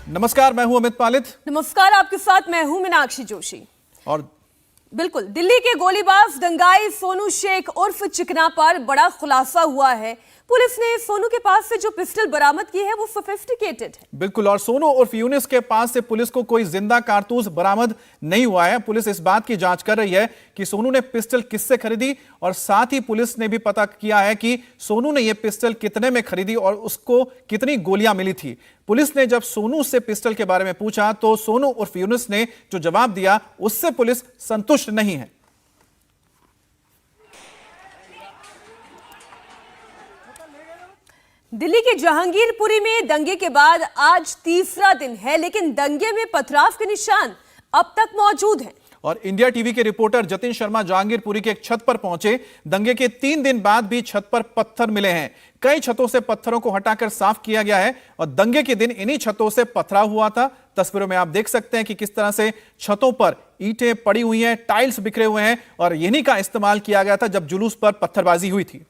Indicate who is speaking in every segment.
Speaker 1: नमस्कार, मैं हूं अमित पालित।
Speaker 2: नमस्कार, आपके साथ मैं हूं मीनाक्षी जोशी।
Speaker 1: और
Speaker 2: बिल्कुल, दिल्ली के गोलीबाज दंगाई सोनू शेख उर्फ चिकना पर बड़ा खुलासा हुआ है। पुलिस ने सोनू के पास से जो पिस्टल बरामद की है वो सोफिस्टिकेटेड है।
Speaker 1: बिल्कुल, और सोनू उर्फ यूनिस के पास से पुलिस को कोई जिंदा कारतूस बरामद नहीं हुआ है। पुलिस इस बात की जांच कर रही है कि सोनू ने पिस्टल किससे खरीदी, और साथ ही पुलिस ने भी पता किया है कि सोनू ने यह पिस्टल कितने में खरीदी और उसको कितनी गोलियां मिली थी। पुलिस ने जब सोनू से पिस्टल के बारे में पूछा तो सोनू उर्फ यूनिस ने जो जवाब दिया उससे पुलिस संतुष्ट नहीं है।
Speaker 2: दिल्ली के जहांगीरपुरी में दंगे के बाद आज तीसरा दिन है, लेकिन दंगे में पथराव के निशान अब तक मौजूद हैं।
Speaker 1: और इंडिया टीवी के रिपोर्टर जतिन शर्मा जहांगीरपुरी के एक छत पर पहुंचे। दंगे के 3 दिन बाद भी छत पर पत्थर मिले हैं। कई छतों से पत्थरों को हटाकर साफ किया गया है और दंगे के दिन इन्हीं छतों से पथराव हुआ था। तस्वीरों में आप देख सकते हैं कि किस तरह से छतों पर ईंटें पड़ी हुई हैं, टाइल्स बिखरे हुए हैं, और इन्हीं का इस्तेमाल किया गया था जब जुलूस पर पत्थरबाजी हुई थी।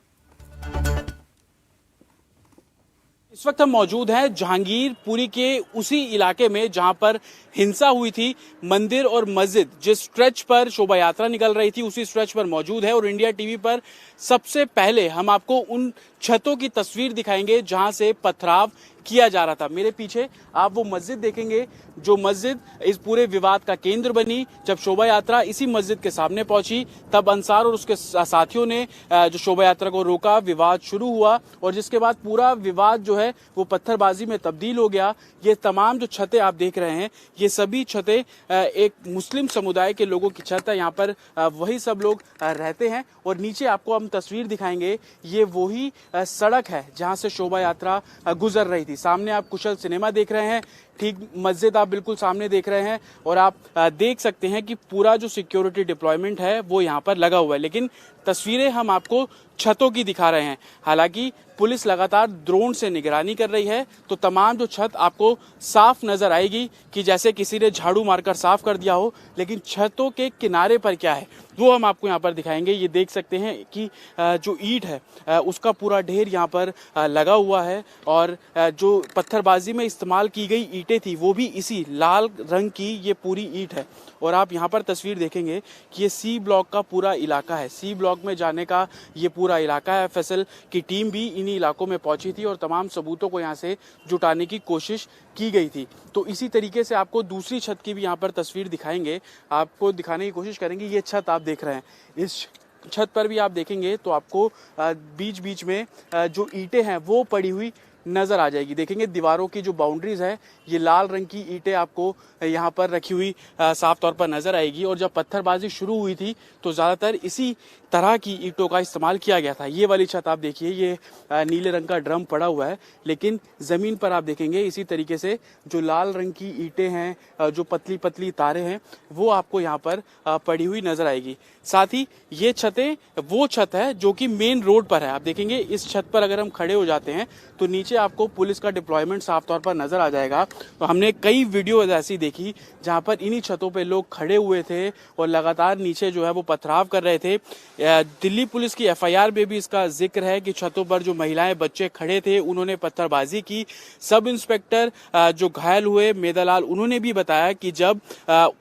Speaker 3: इस वक्त हम मौजूद हैं जहांगीरपुरी के उसी इलाके में जहां पर हिंसा हुई थी। मंदिर और मस्जिद जिस स्ट्रेच पर शोभा यात्रा निकल रही थी उसी स्ट्रेच पर मौजूद है, और इंडिया टीवी पर सबसे पहले हम आपको उन छतों की तस्वीर दिखाएंगे जहां से पथराव किया जा रहा था। मेरे पीछे आप वो मस्जिद देखेंगे जो मस्जिद इस पूरे विवाद का केंद्र बनी। जब शोभा यात्रा इसी मस्जिद के सामने पहुंची तब अंसार और उसके साथियों ने जो शोभा यात्रा को रोका, विवाद शुरू हुआ, और जिसके बाद पूरा विवाद जो है वो पत्थरबाजी में तब्दील हो गया। ये तमाम जो छतें आप देख रहे हैं ये सभी छतें एक मुस्लिम समुदाय के लोगों की छत है। यहाँ पर वही सब लोग रहते हैं, और नीचे आपको हम तस्वीर दिखाएंगे। ये वही सड़क है जहाँ से शोभा यात्रा गुजर रही थी। सामने आप कुशल सिनेमा देख रहे हैं, ठीक मस्जिद आप बिल्कुल सामने देख रहे हैं, और आप देख सकते हैं कि पूरा जो सिक्योरिटी डिप्लॉयमेंट है वो यहाँ पर लगा हुआ है। लेकिन तस्वीरें हम आपको छतों की दिखा रहे हैं। हालांकि पुलिस लगातार ड्रोन से निगरानी कर रही है, तो तमाम जो छत आपको साफ नजर आएगी कि जैसे किसी ने झाड़ू मारकर साफ कर दिया हो। लेकिन छतों के किनारे पर क्या है वो हम आपको यहाँ पर दिखाएंगे। ये देख सकते हैं कि जो ईंट है उसका पूरा ढेर यहाँ पर लगा हुआ है, और जो पत्थरबाजी में इस्तेमाल की गई ईंटें थी वो भी इसी लाल रंग की ये पूरी ईंट है। और आप यहाँ पर तस्वीर देखेंगे कि ये सी ब्लॉक का पूरा इलाका है। सी ब्लॉक में जाने का ये पूरा इलाका है। एफएसएल की टीम भी इन्हीं इलाकों में पहुंची थी और तमाम सबूतों को यहाँ से जुटाने की कोशिश की गई थी। तो इसी तरीके से आपको दूसरी छत की भी यहाँ पर तस्वीर दिखाएंगे, आपको दिखाने की कोशिश करेंगे। ये छत आप देख रहे हैं, इस छत पर भी आप देखेंगे तो आपको बीच बीच में जो ईंटें हैं वो पड़ी हुई नजर आ जाएगी। देखेंगे दीवारों की जो बाउंड्रीज है ये लाल रंग की ईंटें आपको यहाँ पर रखी हुई साफ तौर पर नजर आएगी। और जब पत्थरबाजी शुरू हुई थी तो ज्यादातर इसी तरह की ईंटों का इस्तेमाल किया गया था। ये वाली छत आप देखिए, ये नीले रंग का ड्रम पड़ा हुआ है, लेकिन जमीन पर आप देखेंगे इसी तरीके से जो लाल रंग की ईंटें हैं, जो पतली पतली तारें हैं, वो आपको यहाँ पर पड़ी हुई नजर आएगी। साथ ही ये छतें वो छत है जो कि मेन रोड पर है। आप देखेंगे इस छत पर अगर हम खड़े हो जाते हैं तो नीचे आपको पुलिस का डिप्लॉयमेंट साफ तौर पर नजर आ जाएगा। तो हमने कई वीडियो ऐसी देखी जहां पर इन्हीं छतों पे लोग खड़े हुए थे और लगातार नीचे जो है वो पथराव कर रहे थे। दिल्ली पुलिस की एफआईआर में भी इसका जिक्र है कि छतों पर जो महिलाएं बच्चे खड़े थे उन्होंने पत्थरबाजी की। सब इंस्पेक्टर जो घायल हुए मेधालाल, उन्होंने भी बताया कि जब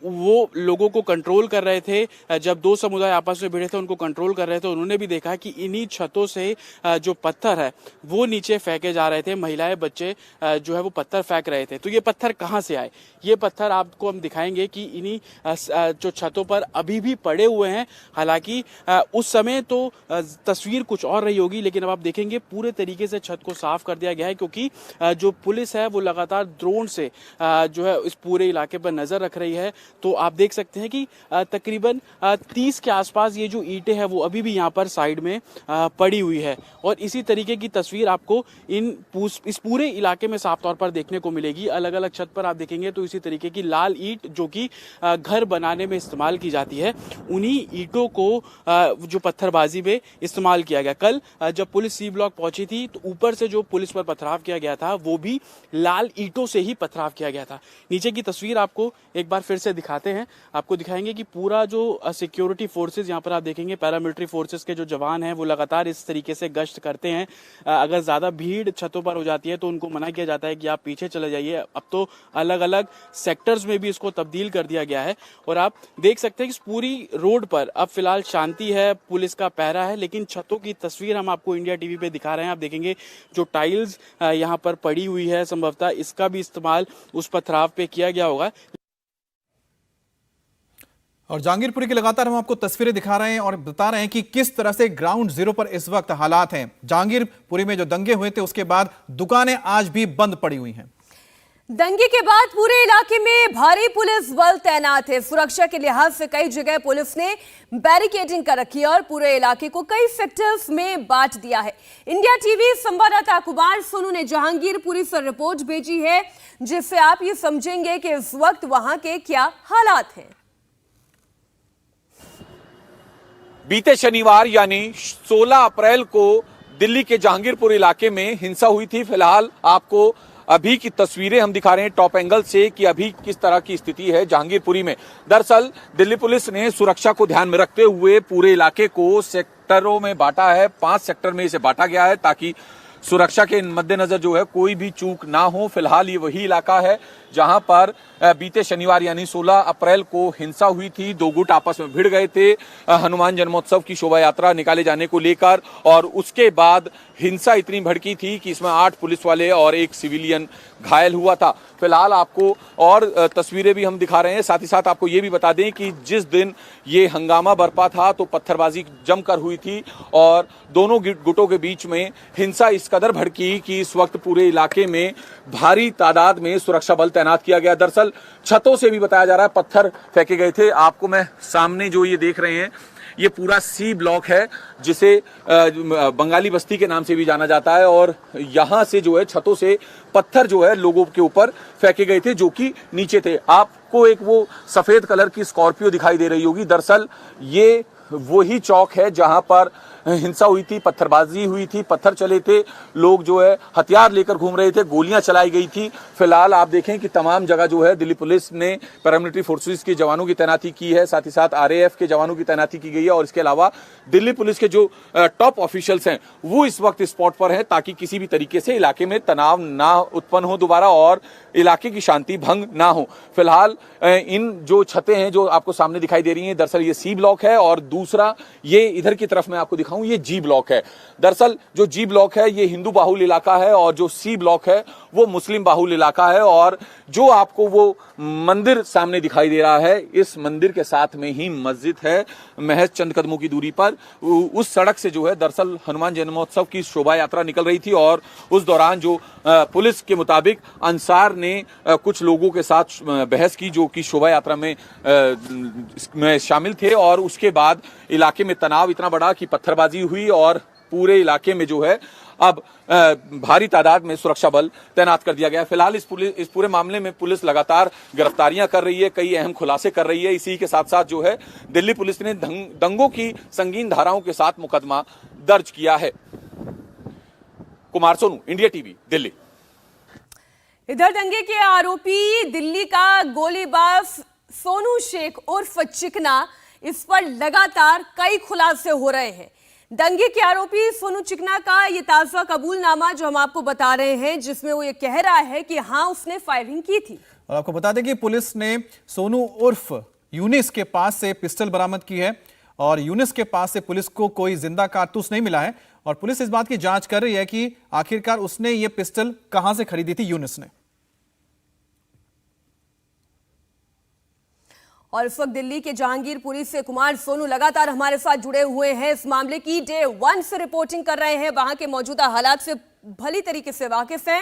Speaker 3: वो लोगों को कंट्रोल कर रहे थे, जब दो समुदाय आपस में भिड़े थे उनको कंट्रोल कर रहे थे, उन्होंने भी देखा कि इन्हीं छतों से जो पत्थर है वो नीचे फेंके जा रहे थे। महिलाएं बच्चे जो है वो पत्थर फेंक रहे थे। तो ये पत्थर कहाँ से आए? ये पत्थर आपको हम दिखाएंगे कि इन्हीं जो छतों पर अभी भी पड़े हुए हैं। हालांकि उस समय तो तस्वीर कुछ और रही होगी, लेकिन अब आप देखेंगे पूरे तरीके से छत को साफ कर दिया गया है, क्योंकि जो पुलिस है वो लगातार ड्रोन से जो है इस पूरे इलाके पर नजर रख रही है। तो आप देख सकते हैं कि तकरीबन 30 के आसपास ये जो ईंटें हैं वो अभी भी यहाँ पर साइड में पड़ी हुई है। और इसी तरीके की तस्वीर आपको इस पूरे इलाके में साफ तौर पर देखने को मिलेगी। अलग अलग छत पर आप देखेंगे तो इसी तरीके की लाल ईंट जो कि घर बनाने में इस्तेमाल की जाती है, उन्हीं ईंटों को जो पत्थरबाजी में इस्तेमाल किया गया। कल जब पुलिस सी ब्लॉक पहुंची थी तो ऊपर से जो पुलिस पर पथराव किया गया था वो भी लाल ईंटों से ही पथराव किया गया था। नीचे की तस्वीर आपको एक बार फिर से दिखाते हैं। आपको दिखाएंगे कि पूरा जो सिक्योरिटी फोर्सेज यहाँ पर आप देखेंगे, पैरामिलिट्री फोर्सेज के जो जवान हैं वो लगातार इस तरीके से गश्त करते हैं। अगर ज्यादा भीड़ छतों पर हो जाती है तो उनको मना किया जाता है कि आप पीछे चले जाइए। अब तो अलग अलग सेक्टर्स में भी इसको तब्दील कर दिया गया है और आप देख सकते हैं कि इस पूरी रोड पर अब फिलहाल शांति है, पुलिस का पहरा है, लेकिन छतों की तस्वीर हम आपको इंडिया टीवी पे दिखा रहे हैं। आप देखेंगे जो टाइल्स यहाँ पर पड़ी हुई है, संभवतः इसका भी इस्तेमाल उस पथराव पे किया गया होगा।
Speaker 1: और जहांगीरपुरी की लगातार हम आपको तस्वीरें दिखा रहे हैं और बता रहे हैं कि किस तरह से ग्राउंड जीरो पर इस वक्त हालात हैं। जहांगीरपुरी में जो दंगे हुए थे उसके बाद दुकानें आज भी बंद पड़ी हुई हैं।
Speaker 2: दंगे के बाद पूरे इलाके में भारी पुलिस बल तैनात है। सुरक्षा के लिहाज से कई जगह पुलिस ने बैरिकेडिंग कर रखी है और पूरे इलाके को कई सेक्टर्स में बांट दिया है। इंडिया टीवी संवाददाता कुमार सोनू ने जहांगीरपुरी से रिपोर्ट भेजी है, जिससे आप ये समझेंगे कि इस वक्त वहां के क्या हालात हैं।
Speaker 4: बीते शनिवार यानी 16 अप्रैल को दिल्ली के जहांगीरपुर इलाके में हिंसा हुई थी। फिलहाल आपको अभी की तस्वीरें हम दिखा रहे हैं टॉप एंगल से कि अभी किस तरह की स्थिति है जहांगीरपुरी में। दरअसल दिल्ली पुलिस ने सुरक्षा को ध्यान में रखते हुए पूरे इलाके को सेक्टरों में बांटा है। 5 सेक्टर में इसे बांटा गया है ताकि सुरक्षा के मद्देनजर जो है कोई भी चूक ना हो। फिलहाल ये वही इलाका है जहां पर बीते शनिवार यानी 16 अप्रैल को हिंसा हुई थी। 2 गुट आपस में भिड़ गए थे हनुमान जन्मोत्सव की शोभा यात्रा निकाले जाने को लेकर, और उसके बाद हिंसा इतनी भड़की थी कि इसमें 8 पुलिस वाले और 1 सिविलियन घायल हुआ था। फिलहाल आपको और तस्वीरें भी हम दिखा रहे हैं। साथ ही साथ आपको ये भी बता दें कि जिस दिन ये हंगामा बरपा था तो पत्थरबाजी जमकर हुई थी और दोनों गुटों के बीच में हिंसा इस कदर भड़की कि इस वक्त पूरे इलाके में भारी तादाद में सुरक्षा बल तैनात किया गया। दरअसल छतों से भी बताया जा रहा है पत्थर फेंके गए थे। आपको मैं सामने जो ये देख रहे हैं ये पूरा सी ब्लॉक है जिसे बंगाली बस्ती के नाम से भी जाना जाता है, और यहां से जो है छतों से पत्थर जो है लोगों के ऊपर फेंके गए थे जो कि नीचे थे। आपको एक वो सफेद कलर की स्कॉर्पियो दिखाई दे रही होगी। दरअसल ये वही चौक है जहां पर हिंसा हुई थी, पत्थरबाजी हुई थी, पत्थर चले थे, लोग जो है हथियार लेकर घूम रहे थे, गोलियां चलाई गई थी। फिलहाल आप देखें कि तमाम जगह जो है दिल्ली पुलिस ने पैरामिलिट्री फोर्सेस के जवानों की तैनाती की है, साथ ही साथ RAF के जवानों की तैनाती की गई है, और इसके अलावा दिल्ली पुलिस के जो टॉप ऑफिशियल्स हैं वो इस वक्त स्पॉट पर हैं ताकि किसी भी तरीके से इलाके में तनाव ना उत्पन्न हो दोबारा और इलाके की शांति भंग ना हो। फिलहाल इन जो छतें हैं जो आपको सामने दिखाई दे रही हैं, दरअसल ये सी ब्लॉक है और दूसरा ये इधर की तरफ मैं आपको दिखाऊं ये जी ब्लॉक है। दरअसल जो जी ब्लॉक है ये हिंदू बाहुल इलाका है और जो सी ब्लॉक है वो मुस्लिम बाहुल इलाका है, और जो आपको वो मंदिर सामने दिखाई दे रहा है इस मंदिर के साथ में ही मस्जिद है महज चंद कदमों की दूरी पर। उस सड़क से जो है दरअसल हनुमान जन्मोत्सव की शोभा यात्रा निकल रही थी और उस दौरान जो पुलिस के मुताबिक अंसार ने कुछ लोगों के साथ बहस की जो कि शोभा यात्रा में शामिल थे, और उसके बाद इलाके में तनाव इतना बढ़ा कि पत्थरबाजी हुई और पूरे इलाके में जो है अब भारी तादाद में सुरक्षा बल तैनात कर दिया गया है। फिलहाल इस पूरे मामले में पुलिस लगातार गिरफ्तारियां कर रही है, कई अहम खुलासे कर रही है। इसी के साथ साथ जो है दिल्ली पुलिस ने दंगों की संगीन धाराओं के साथ मुकदमा दर्ज किया है। Kumar Sonu, India TV, Delhi.
Speaker 2: इधर दंगे के आरोपी दिल्ली का गोलीबाज सोनू शेख उर्फ चिकना, इस पर लगातार कई खुलासे हो रहे हैं। दंगे के आरोपी सोनू चिकना का ये ताजा कबूलनामा जो हम आपको बता रहे हैं, जिसमें वो ये कह रहा है कि हाँ उसने फायरिंग की थी।
Speaker 1: और आपको बता दें कि पुलिस ने सोनू उर्फ यूनिस के पास से पिस्टल बरामद की है और यूनिस के पास से पुलिस को कोई जिंदा कारतूस नहीं मिला है, और पुलिस इस बात की जांच कर रही है कि आखिरकार उसने ये पिस्टल कहां से खरीदी थी यूनिस ने।
Speaker 2: और इस वक्त दिल्ली के जहांगीरपुरी से कुमार सोनू लगातार हमारे साथ जुड़े हुए हैं, इस मामले की डे 1 से रिपोर्टिंग कर रहे हैं, वहां के मौजूदा हालात से भली तरीके से वाकिफ हैं।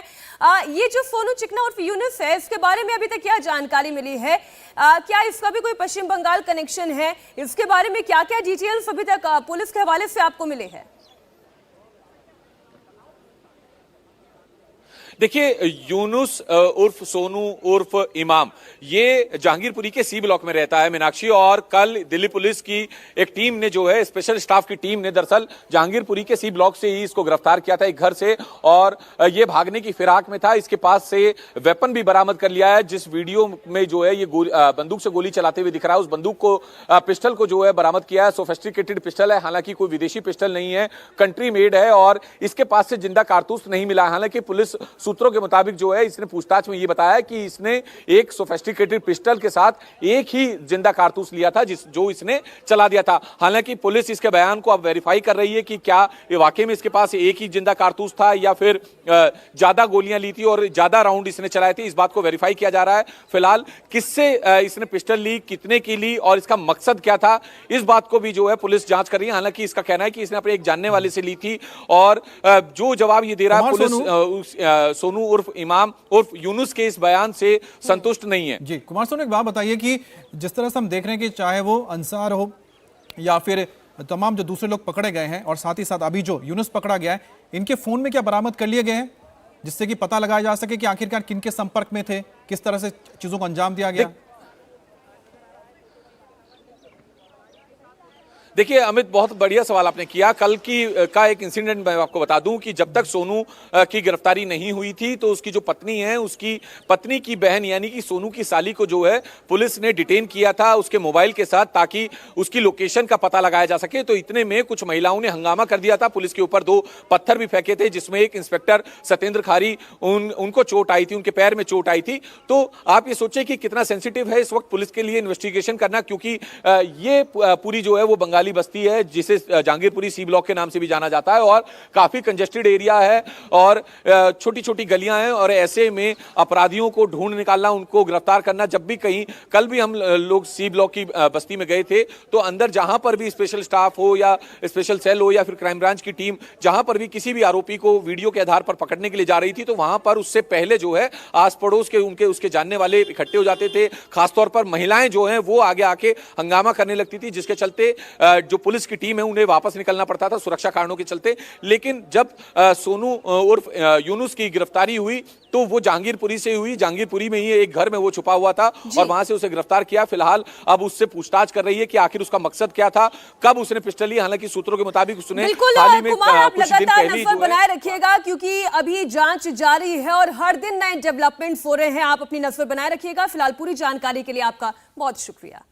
Speaker 2: ये जो सोनू चिकना और यूनिस है, इसके बारे में अभी तक क्या जानकारी मिली है? क्या इसका भी कोई पश्चिम बंगाल कनेक्शन है? इसके बारे में क्या क्या डिटेल्स अभी तक पुलिस के हवाले से आपको मिले हैं?
Speaker 4: देखिए, यूनुस उर्फ सोनू उर्फ इमाम ये जहांगीरपुरी के सी ब्लॉक में रहता है मीनाक्षी, और कल दिल्ली पुलिस की एक टीम ने जो है स्पेशल स्टाफ की टीम ने दरअसल जहांगीरपुरी के सी ब्लॉक से ही इसको गिरफ्तार किया था एक घर से, और ये भागने की फिराक में था। इसके पास से वेपन भी बरामद कर लिया है। जिस वीडियो में जो है ये बंदूक से गोली चलाते हुए दिख रहा है, उस बंदूक को पिस्टल को जो है बरामद किया है। सोफिस्टिकेटेड पिस्टल है, हालांकि कोई विदेशी पिस्टल नहीं है, कंट्री मेड है, और इसके पास से जिंदा कारतूस नहीं मिला। हालांकि पुलिस सूत्रों के मुताबिक जो है इसने पूछताछ में ये बताया कि इसने एक सोफिस्टिकेटेड पिस्टल के साथ एक ही जिंदा कारतूस लिया था जो इसने चला दिया था। हालांकि पुलिस इसके बयान को अब वेरीफाई कर रही है कि क्या ये वाकई में इसके पास एक ही जिंदा कारतूस था या फिर ज्यादा गोलियां ली थी और ज्यादा राउंड इसने चलाए थे। इस बात को वेरीफाई किया जा रहा है। फिलहाल किससे इसने पिस्टल ली, कितने की ली और इसका मकसद क्या था, इस बात को भी जो है पुलिस जांच कर रही है। हालांकि इसका कहना है कि इसने अपने एक जानने वाले से ली थी, और जो जवाब ये दे रहा है पुलिस सोनू उर्फ इमाम उर्फ यूनुस के इस बयान से संतुष्ट नहीं है।
Speaker 1: जी कुमार सोनू, एक बात बताइए कि जिस तरह से हम देख रहे हैं कि चाहे वो अंसार हो या फिर तमाम जो दूसरे लोग पकड़े गए हैं और साथ ही साथ अभी जो यूनुस पकड़ा गया है, इनके फोन में क्या बरामद कर लिए गए हैं जिससे कि पता लगाया जा सके कि आखिरकार किनके संपर्क में थे, किस तरह से चीजों को अंजाम दिया गया?
Speaker 4: देखिए अमित, बहुत बढ़िया सवाल आपने किया। कल का एक इंसिडेंट मैं आपको बता दूं कि जब तक सोनू की गिरफ्तारी नहीं हुई थी तो उसकी जो पत्नी है, उसकी पत्नी की बहन यानी कि सोनू की साली को जो है पुलिस ने डिटेन किया था उसके मोबाइल के साथ, ताकि उसकी लोकेशन का पता लगाया जा सके। तो इतने में कुछ महिलाओं ने हंगामा कर दिया था, पुलिस के ऊपर 2 पत्थर भी फेंके थे, जिसमें एक इंस्पेक्टर सत्येंद्र खारी उनको चोट आई थी, उनके पैर में चोट आई थी। तो आप ये सोचिए कि कितना सेंसिटिव है इस वक्त पुलिस के लिए इन्वेस्टिगेशन करना, क्योंकि ये पूरी जो है वो बंगाली बस्ती है जिसे जहांगीरपुरी सी ब्लॉक के नाम से भी जाना जाता है, और काफी कंजेस्टेड एरिया है और छोटी छोटी गलियां हैं, और ऐसे में अपराधियों को ढूंढ निकालना, उनको गिरफ्तार करना, जब भी कहीं कल भी हम लोग सी ब्लॉक की बस्ती में गए थे तो अंदर जहां पर भी स्पेशल स्टाफ हो या स्पेशल सेल हो या फिर क्राइम ब्रांच की टीम जहां पर भी किसी भी आरोपी को वीडियो के आधार पर पकड़ने के लिए जा रही थी, तो वहां पर उससे पहले जो है आस पड़ोस के उसके जानने वाले इकट्ठे हो जाते थे। खासतौर पर महिलाएं जो हैं वो आगे आके हंगामा करने लगती थी, जिसके चलते जो पुलिस की टीम है उन्हें वापस निकलना पड़ता था सुरक्षा कारणों के चलते। लेकिन जब सोनू उर्फ यूनुस की गिरफ्तारी हुई तो वो जहांगीरपुरी से हुई, जहांगीरपुरी में ही एक घर में वो छुपा हुआ था और वहां से उसे गिरफ्तार किया। फिलहाल अब उससे पूछताछ कर रही है कि आखिर उसका मकसद क्या था, कब उसने पिस्टल ली। हालांकि सूत्रों के मुताबिक उसने हाल ही में कुछ दिन पहले
Speaker 2: नजर बनाए रखिएगा, क्योंकि अभी जांच जारी है और हर दिन नए डेवलपमेंट्स हो रहे हैं। आप अपनी नजर बनाए रखिएगा। फिलहाल पूरी जानकारी के लिए आपका बहुत शुक्रिया।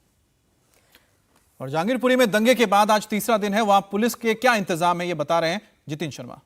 Speaker 1: और जहांगीरपुरी में दंगे के बाद आज तीसरा दिन है, वहां पुलिस के क्या इंतजाम है ये बता रहे हैं जितिन शर्मा।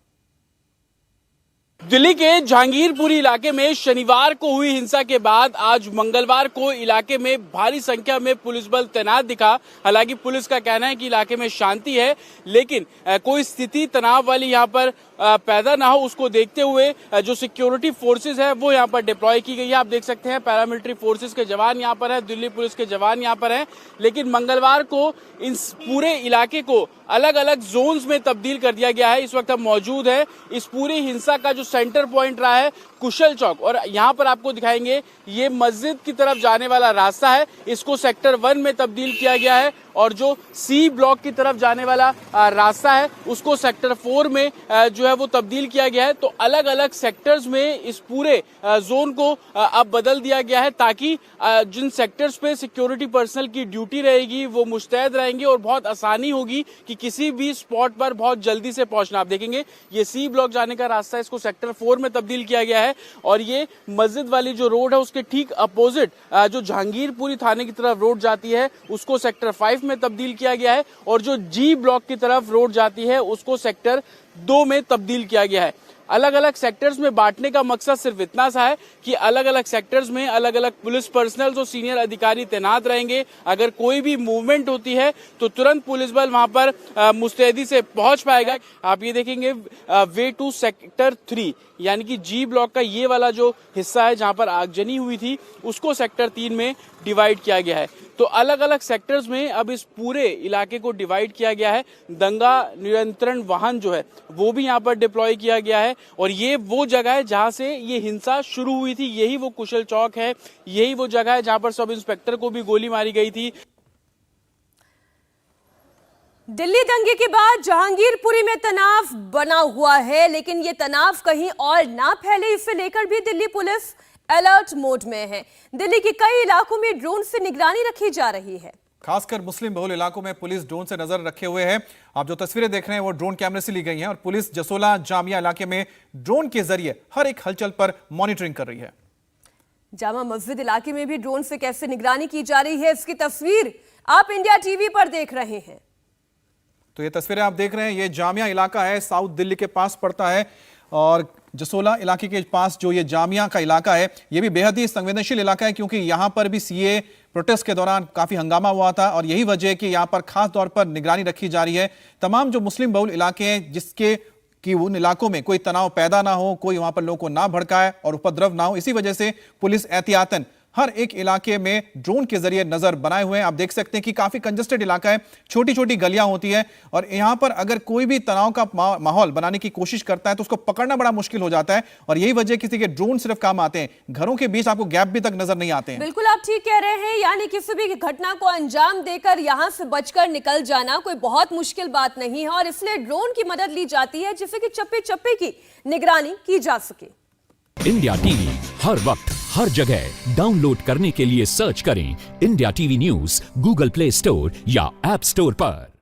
Speaker 3: दिल्ली के जहांगीरपुरी इलाके में शनिवार को हुई हिंसा के बाद आज मंगलवार को इलाके में भारी संख्या में पुलिस बल तैनात दिखा। हालांकि पुलिस का कहना है कि इलाके में शांति है, लेकिन कोई स्थिति तनाव वाली यहां पर पैदा ना हो, उसको देखते हुए जो सिक्योरिटी फोर्सेस है वो यहां पर डिप्लॉय की गई है। आप देख सकते हैं पैरामिलिट्री फोर्सेस के जवान यहां पर है, दिल्ली पुलिस के जवान यहां पर हैं। लेकिन मंगलवार को इस पूरे इलाके को अलग अलग जोन्स में तब्दील कर दिया गया है। इस वक्त हम मौजूद है इस पूरी हिंसा का जो सेंटर पॉइंट रहा है कुशल चौक, और यहाँ पर आपको दिखाएंगे ये मस्जिद की तरफ जाने वाला रास्ता है, इसको सेक्टर 1 में तब्दील किया गया है, और जो सी ब्लॉक की तरफ जाने वाला रास्ता है उसको सेक्टर 4 में जो है वो तब्दील किया गया है। तो अलग अलग सेक्टर्स में इस पूरे जोन को अब बदल दिया गया है, ताकि जिन सेक्टर्स पे सिक्योरिटी पर्सनल की ड्यूटी रहेगी वो मुस्तैद रहेंगे और बहुत आसानी होगी कि किसी भी स्पॉट पर बहुत जल्दी से पहुंचना। आप देखेंगे ये सी ब्लॉक जाने का रास्ता है, इसको सेक्टर 4 में तब्दील किया गया है, और ये मस्जिद वाली जो रोड है उसके ठीक अपोजिट जो जहांगीरपुरी थाने की तरफ रोड जाती है उसको सेक्टर 5 में तब्दील किया गया है, और जो जी ब्लॉक की तरफ रोड जाती है उसको सेक्टर 2 में तब्दील किया गया है। अलग अलग सेक्टर्स में बांटने का मकसद सिर्फ इतना सा है कि अलग अलग सेक्टर्स में अलग अलग पुलिस पर्सनल जो सीनियर अधिकारी तैनात रहेंगे। अगर कोई भी मूवमेंट होती है तो तुरंत पुलिस बल वहां पर मुस्तैदी से पहुंच पाएगा। आप ये देखेंगे वे टू सेक्टर 3 यानी कि जी ब्लॉक का ये वाला जो हिस्सा है जहां पर आगजनी हुई थी उसको सेक्टर 3 में डिवाइड किया गया है। तो अलग अलग सेक्टर्स में अब इस पूरे इलाके को डिवाइड किया गया है। दंगा नियंत्रण वाहन जो है वो भी यहाँ पर डिप्लॉय किया गया है, और ये वो जगह है जहां से ये हिंसा शुरू हुई थी। यही वो कुशल चौक है, यही वो जगह है जहां पर सब इंस्पेक्टर को भी गोली मारी गई थी।
Speaker 2: दिल्ली दंगे के बाद जहांगीरपुरी में तनाव बना हुआ है, लेकिन ये तनाव कहीं और ना फैले इसे लेकर भी दिल्ली पुलिस अलर्ट मोड में है। दिल्ली के कई इलाकों में ड्रोन से निगरानी रखी जा रही है।
Speaker 1: खासकर मुस्लिम बहुल इलाकों में पुलिस ड्रोन से नजर रखे हुए है। आप जो तस्वीरें देख रहे हैं वो ड्रोन कैमरे से ली गई हैं और पुलिस जसोला जामिया इलाके में ड्रोन के जरिए हर एक हलचल पर मॉनिटरिंग कर रही है।
Speaker 2: जामा मस्जिद इलाके में भी ड्रोन से कैसे निगरानी की जा रही है, इसकी तस्वीर आप इंडिया टीवी पर देख रहे हैं।
Speaker 1: तो ये तस्वीरें आप देख रहे हैं, ये जामिया इलाका है, साउथ दिल्ली के पास पड़ता है और जसोला इलाके के पास जो ये जामिया का इलाका है ये भी बेहद ही संवेदनशील इलाका है, क्योंकि यहां पर भी सीए प्रोटेस्ट के दौरान काफी हंगामा हुआ था और यही वजह है कि यहां पर खास तौर पर निगरानी रखी जा रही है। तमाम जो मुस्लिम बहुल इलाके हैं जिसके कि उन इलाकों में कोई तनाव पैदा ना हो, कोई वहां पर लोगों को ना भड़काए और उपद्रव ना हो, इसी वजह से पुलिस एहतियातन हर एक इलाके में ड्रोन के जरिए नजर बनाए हुए हैं। आप देख सकते हैं कि काफी कंजेस्टेड इलाका है, छोटी छोटी गलियां होती है और यहां पर अगर कोई भी तनाव का माहौल बनाने की कोशिश करता है तो उसको पकड़ना बड़ा मुश्किल हो जाता है और यही वजह किसी के ड्रोन सिर्फ काम आते हैं, घरों के बीच आपको गैप भी तक नजर नहीं आते हैं।
Speaker 2: बिल्कुल आप ठीक कह रहे हैं, यानी किसी भी घटना को अंजाम देकर यहां से बचकर निकल जाना कोई बहुत मुश्किल बात नहीं है और इसलिए ड्रोन की मदद ली जाती है जिससे कि चप्पे चप्पे की निगरानी की जा सके।
Speaker 5: इंडिया टीवी हर वक्त हर जगह डाउनलोड करने के लिए सर्च करें India TV news Google play store या ऐप स्टोर पर।